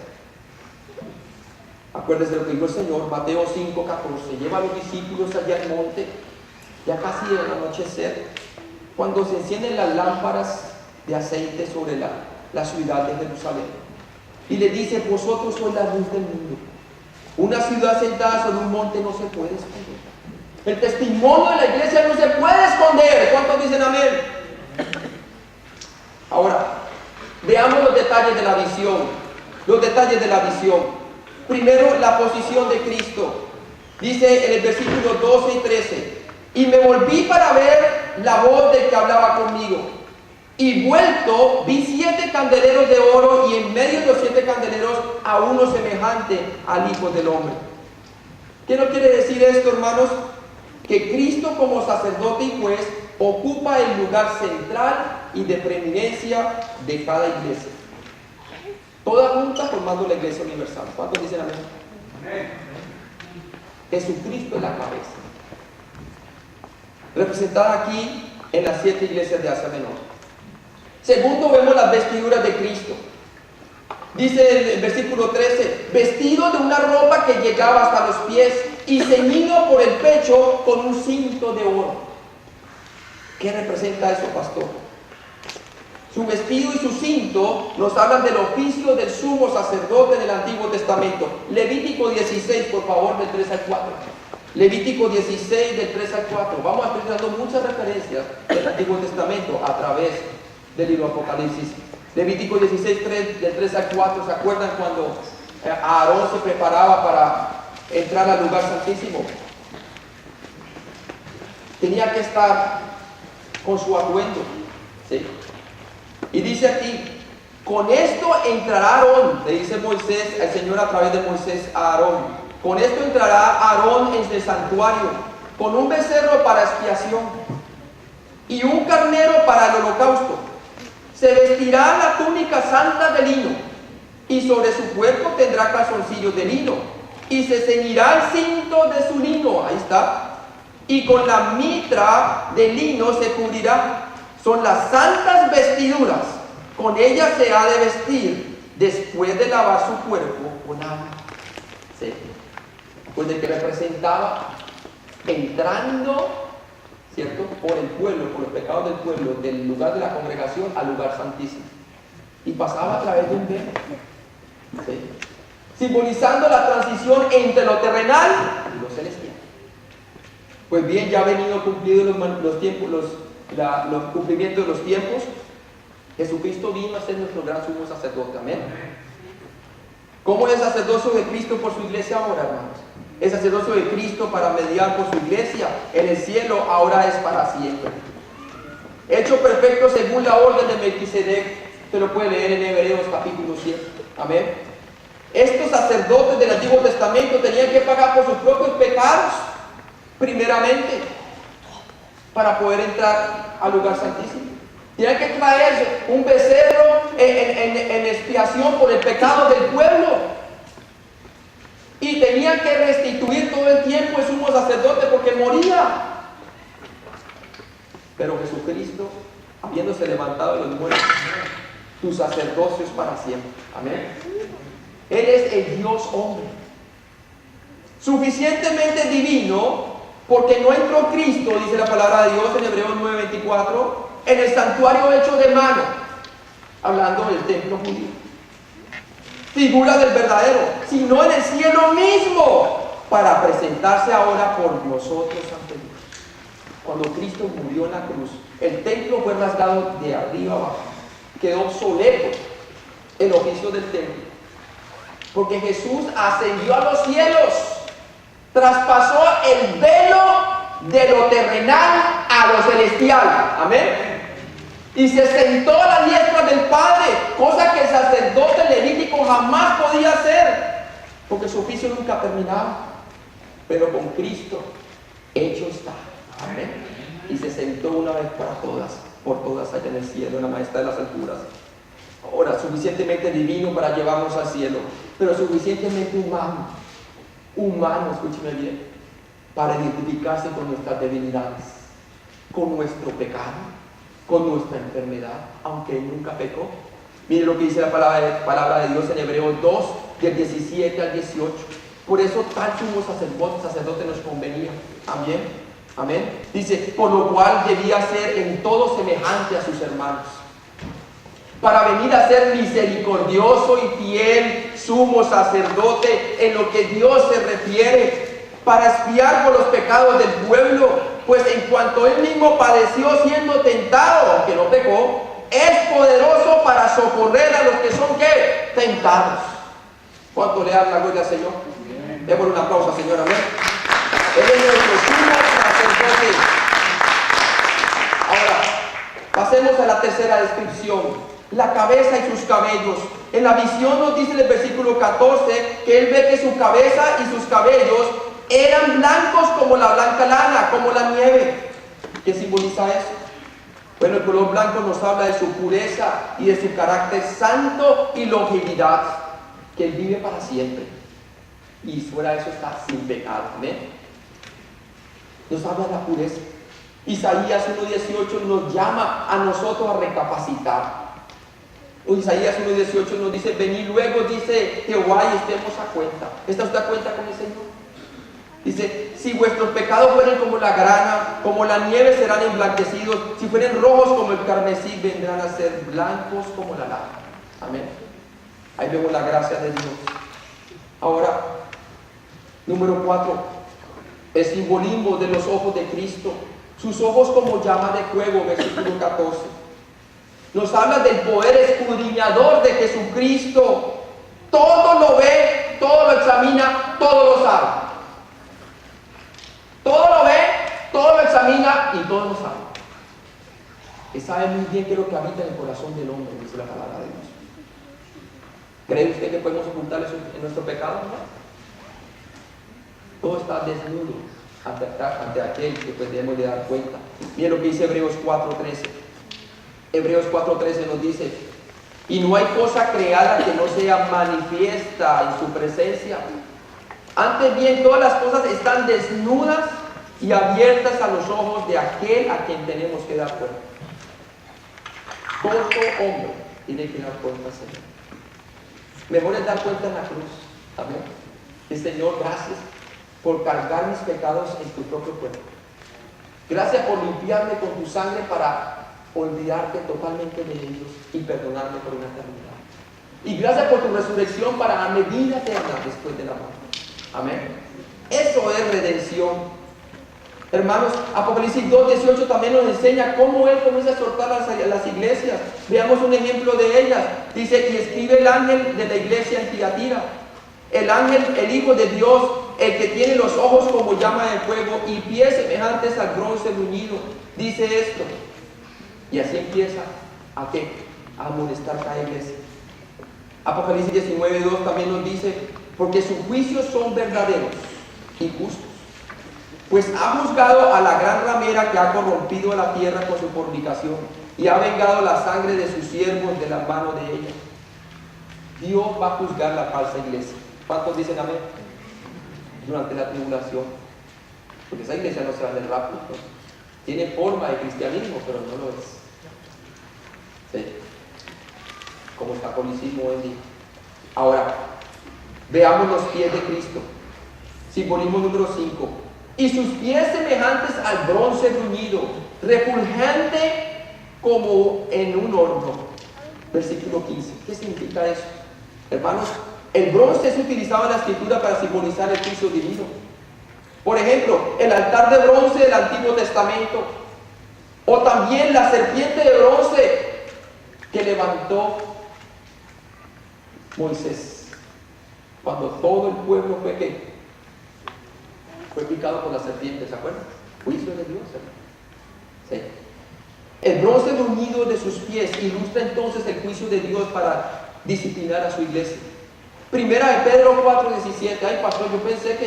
Speaker 1: Acuérdense de lo que dijo el Señor, Mateo 5:14. Lleva a los discípulos allá al monte, ya casi al anochecer, cuando se encienden las lámparas de aceite sobre la ciudad de Jerusalén. Y le dice: vosotros sois la luz del mundo. Una ciudad sentada sobre un monte no se puede esconder. El testimonio de la iglesia no se puede esconder. ¿Cuántos dicen amén? Ahora, veamos los detalles de la visión. Los detalles de la visión. Primero, la posición de Cristo. Dice en el versículo 12 y 13: y me volví para ver la voz del que hablaba conmigo. Y vuelto, vi 7 candeleros de oro, y en medio de los 7 candeleros a uno semejante al Hijo del Hombre. ¿Qué no quiere decir esto, hermanos? Que Cristo como sacerdote y juez ocupa el lugar central y de preeminencia de cada iglesia. Toda junta formando la iglesia universal. ¿Cuántos dicen amén? Amén. Jesucristo es la cabeza, representada aquí en las 7 iglesias de Asia Menor. Segundo, vemos las vestiduras de Cristo. Dice el versículo 13: vestido de una ropa que llegaba hasta los pies y ceñido por el pecho con un cinto de oro. ¿Qué representa eso, pastor? Su vestido y su cinto nos hablan del oficio del sumo sacerdote del Antiguo Testamento. Levítico 16, por favor, del 3 al 4. Levítico 16, del 3 al 4. Vamos a estar dando muchas referencias del Antiguo Testamento a través del libro Apocalipsis. Levítico 16, del 3 al 4. ¿Se acuerdan cuando Aarón se preparaba para entrar al lugar santísimo? Tenía que estar con su atuendo, ¿sí? Y dice aquí: con esto entrará Aarón, le dice Moisés, el Señor a través de Moisés a Aarón. Con esto entrará Aarón en el santuario, con un becerro para expiación. y un carnero para el holocausto. Se vestirá la túnica santa de lino, y sobre su cuerpo tendrá calzoncillos de lino, y se ceñirá el cinto de su lino, ahí está, y con la mitra de lino se cubrirá. Son las santas vestiduras, con ellas se ha de vestir después de lavar su cuerpo con agua. ¿Sí? Pues de que representaba entrando, ¿cierto?, por el pueblo, por los pecados del pueblo, del lugar de la congregación al lugar santísimo. Y pasaba a través de un velo, ¿sí?, simbolizando la transición entre lo terrenal y lo celestial. Pues bien, ya ha venido cumplidos los tiempos, los cumplimientos de los tiempos. Jesucristo vino a ser nuestro gran sumo sacerdote. Amén. ¿Cómo es el sacerdocio de Cristo por su iglesia ahora, hermanos? El sacerdocio de Cristo para mediar por su iglesia en el cielo ahora es para siempre. Hecho perfecto según la orden de Melquisedec. Usted lo puede leer en Hebreos capítulo 7. Amén. Estos sacerdotes del Antiguo Testamento tenían que pagar por sus propios pecados, primeramente, para poder entrar al lugar santísimo. Tenían que traer un becerro en expiación por el pecado del pueblo. Y tenían que restituir todo el tiempo el sumo sacerdote porque moría. Pero Jesucristo, habiéndose levantado de los muertos, tu sacerdocio es para siempre. Amén. Él es el Dios hombre, suficientemente divino, porque no entró Cristo, dice la palabra de Dios en Hebreos 9:24, en el santuario hecho de mano, hablando del templo judío, figura del verdadero, sino en el cielo mismo, para presentarse ahora por nosotros ante Dios. Cuando Cristo murió en la cruz, el templo fue rasgado de arriba abajo, quedó obsoleto el oficio del templo, porque Jesús ascendió a los cielos, traspasó el velo de lo terrenal a lo celestial. Amén. Y se sentó a la diestra del Padre, cosa que el sacerdote levítico jamás podía hacer, porque su oficio nunca terminaba. Pero con Cristo hecho está. Amén. Y se sentó una vez para todas, por todas allá en el cielo, en la majestad de las alturas. Ahora, suficientemente divino para llevarnos al cielo, pero suficientemente humano, escúcheme bien, para identificarse con nuestras debilidades, con nuestro pecado, con nuestra enfermedad, aunque Él nunca pecó. Mire lo que dice la palabra de Dios en Hebreos 2, del 17 al 18. Por eso tal sumo sacerdote nos convenía. Amén. Amén. Dice, por lo cual debía ser en todo semejante a sus hermanos, para venir a ser misericordioso y fiel sumo sacerdote en lo que Dios se refiere, para expiar por los pecados del pueblo, pues en cuanto Él mismo padeció siendo tentado, aunque no pecó, es poderoso para socorrer a los que son, ¿qué?, tentados. ¿Cuánto le dan la gloria al Señor? Démosle un aplauso al Señor. Amén. Él es nuestro sumo sacerdote. Ahora, pasemos a la tercera descripción. La cabeza y sus cabellos. En la visión nos dice en el versículo 14 que él ve que su cabeza y sus cabellos eran blancos como la blanca lana, como la nieve. ¿Qué simboliza eso? Bueno, el color blanco nos habla de su pureza y de su carácter santo y longevidad, que él vive para siempre. Y fuera de eso está sin pecado. ¿Amén? Nos habla de la pureza. Isaías 1:18 nos llama a nosotros a recapacitar. Isaías 1:18 nos dice, venid luego, dice Jehová, y estemos a cuenta. ¿Está usted a cuenta con el Señor? Dice, si vuestros pecados fueren como la grana, como la nieve serán emblanquecidos, si fueren rojos como el carmesí, vendrán a ser blancos como la lana. Amén. Ahí vemos la gracia de Dios. Ahora, número 4, el simbolismo de los ojos de Cristo. Sus ojos como llama de fuego, versículo 14. Nos habla del poder escudriñador de Jesucristo. Todo lo ve, todo lo examina, todo lo sabe. Todo lo ve, todo lo examina y todo lo sabe. Él sabe muy bien qué es lo que habita en el corazón del hombre, dice la palabra de Dios. ¿Cree usted que podemos ocultar eso en nuestro pecado? ¿No? Todo está desnudo ante aquel que pues debemos de dar cuenta. Miren lo que dice Hebreos 4:13. Hebreos 4:13 nos dice: y no hay cosa creada que no sea manifiesta en su presencia. Antes bien, todas las cosas están desnudas y abiertas a los ojos de aquel a quien tenemos que dar cuenta. Todo hombre tiene que dar cuenta al Señor. Mejor es dar cuenta en la cruz. Amén. Y Señor, gracias por cargar mis pecados en tu propio cuerpo. Gracias por limpiarme con tu sangre para olvidarte totalmente de ellos y perdonarme por una eternidad. Y gracias por tu resurrección para darme vida eterna después de la muerte. Amén. Eso es redención. Hermanos, Apocalipsis 2:18 también nos enseña cómo Él comienza a exhortar a las iglesias. Veamos un ejemplo de ellas. Dice: y escribe el ángel de la iglesia en Tiatira, el ángel, el Hijo de Dios, el que tiene los ojos como llama de fuego y pies semejantes al bronce bruñido, dice esto. Y así empieza ¿a qué? A amonestar a cada iglesia. Apocalipsis 19:2 también nos dice: porque sus juicios son verdaderos y justos, pues ha juzgado a la gran ramera que ha corrompido a la tierra con su fornicación y ha vengado la sangre de sus siervos de la mano de ella. Dios va a juzgar la falsa iglesia. ¿Cuántos dicen amén? Durante la tribulación, porque esa iglesia no se va a ver rápido, ¿no? Tiene forma de cristianismo, pero no lo es. Sí. Como el catolicismo hoy en día. Ahora, veamos los pies de Cristo. Simbolismo número 5. Y sus pies semejantes al bronce bruñido, refulgente como en un horno. Versículo 15. ¿Qué significa eso? Hermanos, el bronce es utilizado en la escritura para simbolizar el juicio divino. Por ejemplo, el altar de bronce del Antiguo Testamento, o también la serpiente de bronce que levantó Moisés cuando todo el pueblo fue ¿qué? Fue picado por la serpiente, ¿se acuerdan? Juicio de Dios, ¿sí? Sí. El bronce bruñido de sus pies ilustra entonces el juicio de Dios para disciplinar a su iglesia. Primera de Pedro 4:17. Ay, pastor, yo pensé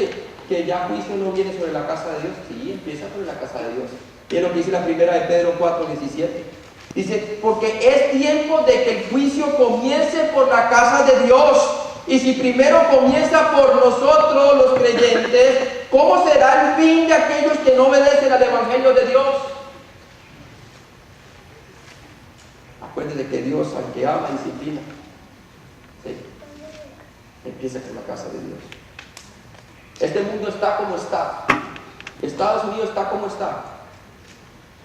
Speaker 1: que ya juicio no viene sobre la casa de Dios. Sí, empieza sobre la casa de Dios. Y es lo que dice la primera de Pedro 4:17. Dice: porque es tiempo de que el juicio comience por la casa de Dios. Y si primero comienza por nosotros los creyentes, ¿cómo será el fin de aquellos que no obedecen al Evangelio de Dios? Acuérdense que Dios, al que ama, disciplina. Sí. Empieza con la casa de Dios. Este mundo está como está. Estados Unidos está como está.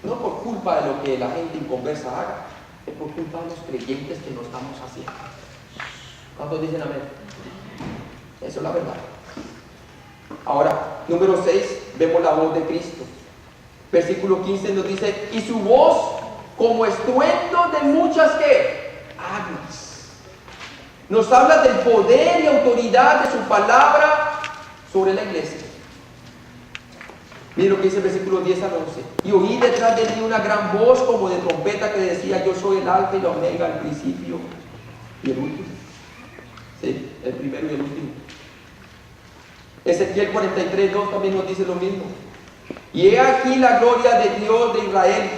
Speaker 1: No por culpa de lo que la gente inconversa haga, es por culpa de los creyentes que no estamos haciendo. ¿Cuántos dicen amén? Eso es la verdad. Ahora, número 6, vemos la voz de Cristo. Versículo 15 nos dice: y su voz como estruendo de muchas ¿qué? Aguas. Nos habla del poder y autoridad de su palabra sobre la iglesia. Miren lo que dice el versículo 10 al 11. Y oí detrás de mí una gran voz como de trompeta que decía: yo soy el alfa y la omega, el principio y el último. Sí, el primero y el último. Ezequiel 43:2 también nos dice lo mismo. Y he aquí la gloria de Dios de Israel,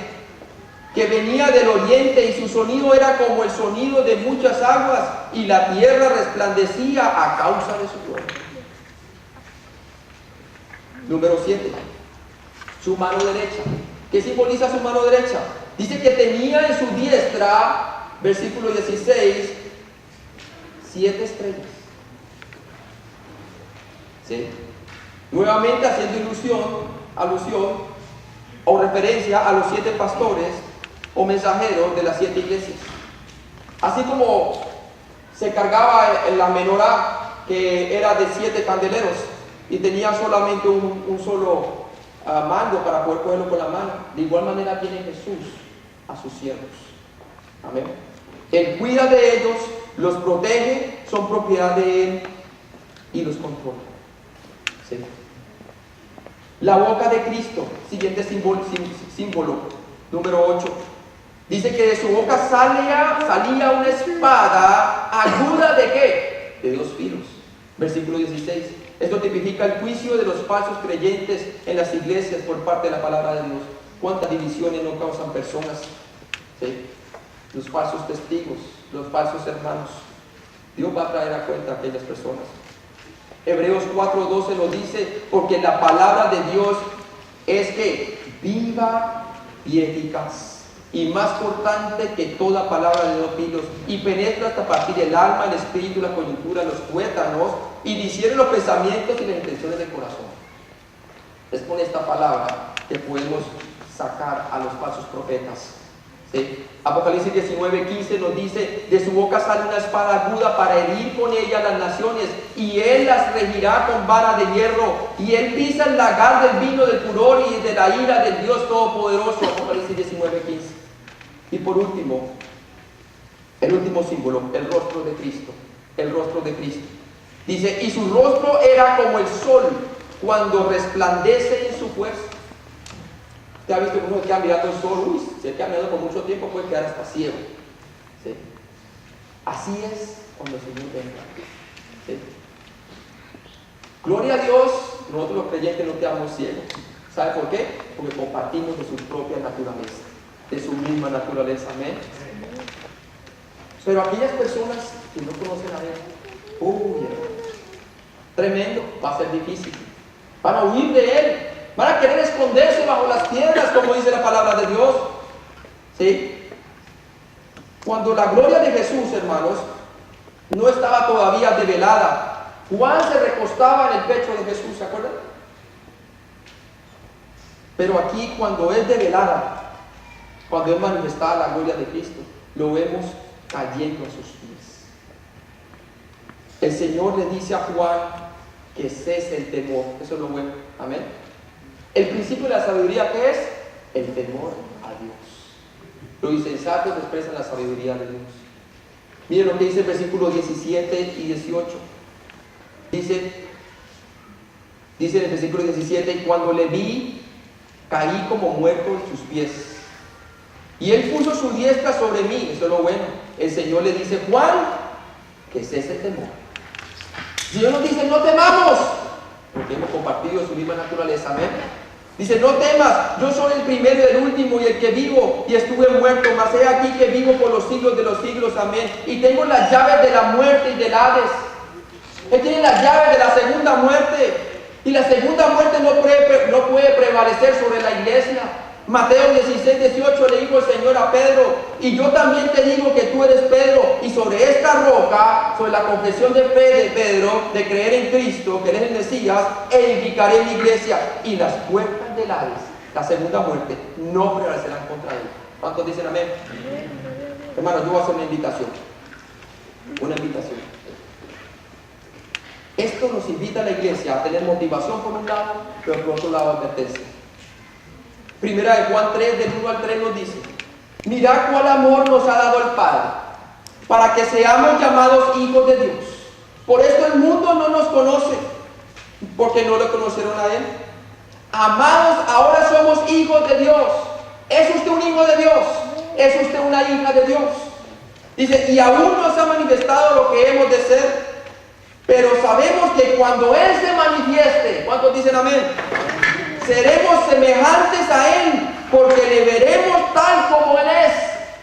Speaker 1: que venía del oriente, y su sonido era como el sonido de muchas aguas, y la tierra resplandecía a causa de su gloria. Número 7. Su mano derecha. ¿Qué simboliza su mano derecha? Dice que tenía en su diestra, versículo 16, 7 estrellas. ¿Sí? Nuevamente haciendo alusión o referencia a los 7 pastores o mensajeros de las 7 iglesias. Así como se cargaba en la menorá, que era de 7 candeleros y tenía solamente un solo mando para poder cogerlo con la mano, de igual manera tiene Jesús a sus siervos. Amén. Él cuida de ellos, los protege, son propiedad de Él y los controla. ¿Sí? La boca de Cristo, siguiente símbolo, número 8. Dice que de su boca salía una espada aguda de ¿qué? De 2 filos. Versículo 16. Esto tipifica el juicio de los falsos creyentes en las iglesias por parte de la palabra de Dios. ¿Cuántas divisiones no causan personas? ¿Sí? Los falsos testigos, los falsos hermanos. Dios va a traer a cuenta a aquellas personas. Hebreos 4:12 lo dice, porque la palabra de Dios es que viva y eficaz, y más cortante que toda palabra de dos filos, y penetra hasta partir el alma, el espíritu, la coyuntura, los tuétanos, y discierne los pensamientos y las intenciones del corazón. Es con esta palabra que podemos sacar a los falsos profetas. ¿Sí? Apocalipsis 19:15 nos dice, de su boca sale una espada aguda para herir con ella las naciones, y él las regirá con vara de hierro, y él pisa el lagar del vino del furor y de la ira del Dios Todopoderoso. Apocalipsis 19:15. Y por último, el último símbolo, el rostro de Cristo. El rostro de Cristo. Dice, y su rostro era como el sol cuando resplandece en su fuerza. ¿Usted ha visto que uno queda mirando el sol? Uy, si queda mirando por mucho tiempo puede quedar hasta ciego. ¿Sí? Así es cuando el Señor venga. ¿Sí? Gloria a Dios, nosotros los creyentes no quedamos ciegos. ¿Sabe por qué? Porque compartimos de su propia naturaleza, de su misma naturaleza. Amén. Pero aquellas personas que no conocen a Él, uy, tremendo, va a ser difícil. Van a huir de Él. Van a querer esconderse bajo las piedras, como dice la palabra de Dios. ¿Sí? Cuando la gloria de Jesús, hermanos, no estaba todavía develada, Juan se recostaba en el pecho de Jesús, ¿se acuerdan? Pero aquí, cuando es develada, cuando es manifestada la gloria de Cristo, lo vemos cayendo a sus pies. El Señor le dice a Juan que cese el temor. Eso es lo bueno. Amén. El principio de la sabiduría, ¿qué es? El temor a Dios. Los insensatos expresan la sabiduría de Dios. Miren lo que dice el versículo 17 y 18. Dice en el versículo 17, y cuando le vi, caí como muerto en sus pies. Y él puso su diestra sobre mí. Eso es lo bueno. El Señor le dice, Juan, que cese el temor. El Señor nos dice, no temamos, porque hemos compartido su misma naturaleza. Amén. Dice, no temas, yo soy el primero y el último y el que vivo y estuve muerto, mas he aquí que vivo por los siglos de los siglos. Amén. Y tengo las llaves de la muerte y del Hades. Él tiene las llaves de la segunda muerte. Y la segunda muerte no puede prevalecer sobre la iglesia. Mateo 16:18 le dijo el Señor a Pedro, y yo también te digo que tú eres Pedro, y sobre esta roca, sobre la confesión de fe de Pedro, de creer en Cristo, que eres el Mesías, edificaré mi iglesia, y las puertas del Hades, la segunda muerte, no prevalecerán contra él. ¿Cuántos dicen amén? Hermanos, yo voy a hacer una invitación. Una invitación. Esto nos invita a la iglesia a tener motivación por un lado, pero por otro lado advertencia. Primera de Juan 3, del 1 al 3 nos dice, mirad cuál amor nos ha dado el Padre, para que seamos llamados hijos de Dios. Por esto el mundo no nos conoce, porque no lo conocieron a Él. Amados, ahora somos hijos de Dios. ¿Es usted un hijo de Dios? ¿Es usted una hija de Dios? Dice, y aún no se ha manifestado lo que hemos de ser, pero sabemos que cuando Él se manifieste, ¿cuántos dicen amén? Seremos semejantes a Él, porque le veremos tal como Él es.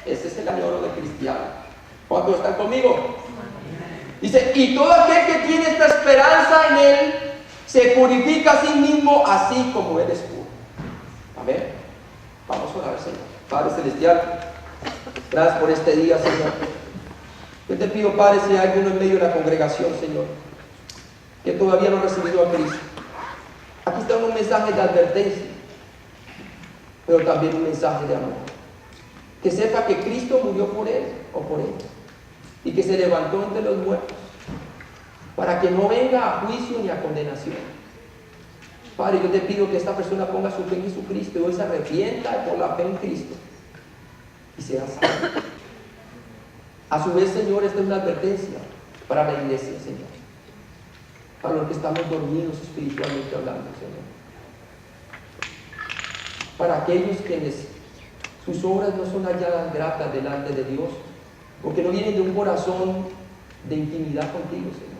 Speaker 1: Ese es el anhelo del cristiano. ¿Cuántos están conmigo? Dice, y todo aquel que tiene esta esperanza en Él, se purifica a sí mismo, así como Él es puro. Amén. Vamos a orar, Señor. Padre Celestial, gracias por este día, Señor. Yo te pido, Padre, si hay alguno en medio de la congregación, Señor, que todavía no ha recibido a Cristo. Aquí está un mensaje de advertencia, pero también un mensaje de amor. Que sepa que Cristo murió por él o por ella, y que se levantó entre los muertos, para que no venga a juicio ni a condenación. Padre, yo te pido que esta persona ponga su fe en Jesucristo y hoy se arrepienta por la fe en Cristo y sea salvo. A su vez, Señor, esta es una advertencia para la iglesia, Señor, para los que estamos dormidos espiritualmente hablando, Señor, para aquellos quienes sus obras no son halladas gratas delante de Dios, porque no vienen de un corazón de intimidad contigo, Señor.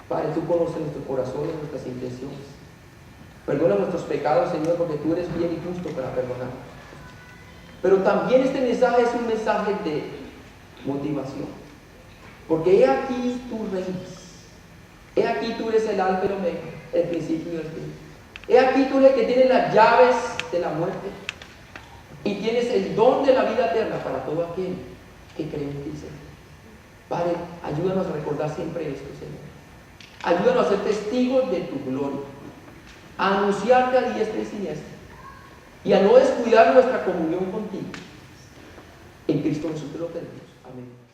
Speaker 1: Padre, tú conoces nuestro corazón y nuestras intenciones. Perdona nuestros pecados, Señor, porque tú eres bien y justo para perdonar. Pero también este mensaje es un mensaje de motivación. Porque he aquí tú reinas. He aquí tú eres el alfa y el omega, el principio y el fin. He aquí tú eres el que tiene las llaves de la muerte. Y tienes el don de la vida eterna para todo aquel que cree en ti, Señor. Padre, ayúdanos a recordar siempre esto, Señor. Ayúdanos a ser testigos de tu gloria, a anunciarte a diestra y siniestra y a no descuidar nuestra comunión contigo. En Cristo Jesús te lo pedimos. Amén.